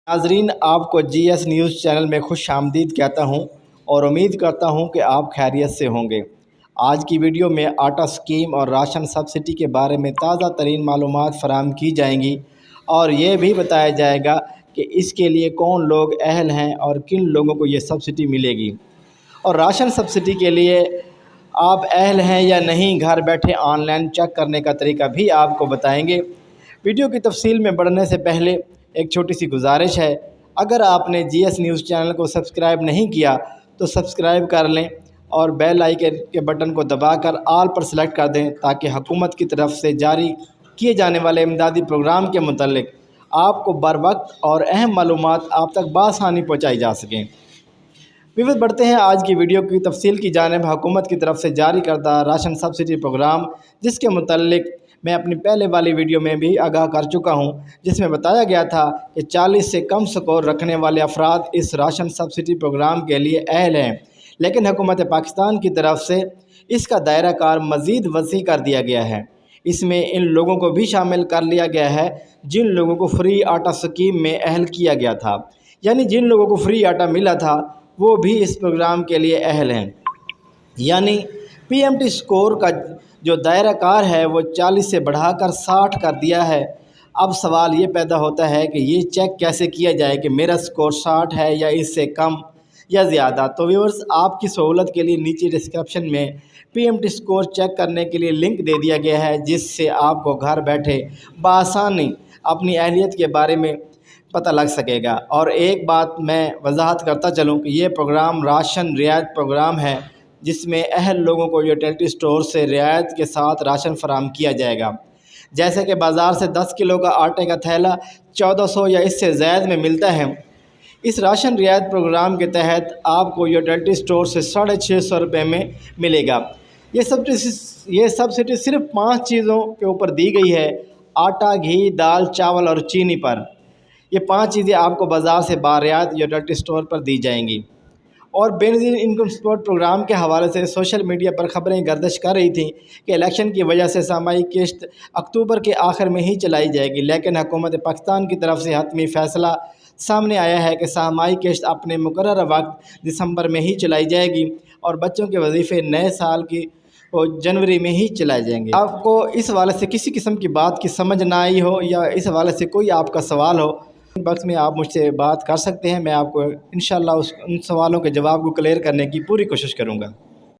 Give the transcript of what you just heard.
नाजरीन, आपको GS news channel में खुश आमदीद कहता हूं और उम्मीद करता हूं कि आप खैरियत से होंगे। आज की वीडियो में आटा स्कीम और राशन सब्सिडी के बारे में ताज़ा तरीन मालूमात फराहम की जाएंगी और ये भी बताया जाएगा कि इसके लिए कौन लोग अहल हैं और किन लोगों को ये सब्सिडी मिलेगी। और राशन सब्सिडी के लिए आप अहल हैं या नहीं, घर बैठे ऑनलाइन चेक करने का तरीका भी आपको बताएंगे। वीडियो की तफसील में बढ़ने से पहले एक छोटी सी गुजारिश है, अगर आपने GS न्यूज़ चैनल को सब्सक्राइब नहीं किया तो सब्सक्राइब कर लें और बेल आइकन के बटन को दबाकर ऑल पर सेलेक्ट कर दें ताकि हुकूमत की तरफ से जारी किए जाने वाले इमदादी प्रोग्राम के मुतल्लिक आपको बर वक्त और अहम मालूमात आप तक बआसानी पहुँचाई जा सकें। विविध बढ़ते हैं आज की वीडियो की तफसील की जानिब। हुकूमत की तरफ से जारी करदा राशन सब्सिडी प्रोग्राम, जिसके मुतल्लिक मैं अपनी पहले वाली वीडियो में भी आगाह कर चुका हूं, जिसमें बताया गया था कि 40 से कम स्कोर रखने वाले अफराद इस राशन सब्सिडी प्रोग्राम के लिए अहल हैं, लेकिन हुकूमत पाकिस्तान की तरफ से इसका दायरा कार मज़ीद वसी कर दिया गया है। इसमें इन लोगों को भी शामिल कर लिया गया है जिन लोगों को फ्री आटा स्कीम में अहल किया गया था, यानी जिन लोगों को फ्री आटा मिला था वो भी इस प्रोग्राम के लिए अहल हैं। यानी PMT स्कोर का जो दायरा कार है वो 40 से बढ़ाकर 60 कर दिया है। अब सवाल ये पैदा होता है कि ये चेक कैसे किया जाए कि मेरा स्कोर 60 है या इससे कम या ज़्यादा। तो व्यूअर्स, आपकी सहूलत के लिए नीचे डिस्क्रिप्शन में PMT स्कोर चेक करने के लिए लिंक दे दिया गया है, जिससे आपको घर बैठे बआसानी अपनी अहलियत के बारे में पता लग सकेगा। और एक बात मैं वजाहत करता चलूँ कि ये प्रोग्राम राशन रियायत प्रोग्राम है, जिसमें अहल लोगों को यूटिलिटी स्टोर से रियायत के साथ राशन फराहम किया जाएगा। जैसे कि बाज़ार से 10 किलो का आटे का थैला 1400 या इससे ज़्यादा में मिलता है, इस राशन रियायत प्रोग्राम के तहत आपको यूटिलिटी स्टोर से 650 रुपये में मिलेगा। ये सब्सिडी सिर्फ 5 चीज़ों के ऊपर दी गई है: आटा, घी, दाल, चावल और चीनी पर। ये 5 चीज़ें आपको बाज़ार से बारियात यूटिलिटी स्टोर पर दी जाएंगी। और बेनज़ीर इनकम सपोर्ट प्रोग्राम के हवाले से सोशल मीडिया पर ख़बरें गर्दिश कर रही थीं कि इलेक्शन की वजह से सामाई किश्त अक्टूबर के आखिर में ही चलाई जाएगी, लेकिन हुकूमत पाकिस्तान की तरफ से हतमी फ़ैसला सामने आया है कि सामाई किश्त अपने मुकर्रर वक्त दिसंबर में ही चलाई जाएगी और बच्चों के वजीफ़े नए साल की जनवरी में ही चलाए जाएंगे। आपको इस हवाले से किसी किस्म की बात की समझ ना आई हो या इस हवाले से कोई आपका सवाल हो, बॉक्स में आप मुझसे बात कर सकते हैं। मैं आपको इंशाअल्लाह उन सवालों के जवाब को क्लियर करने की पूरी कोशिश करूँगा।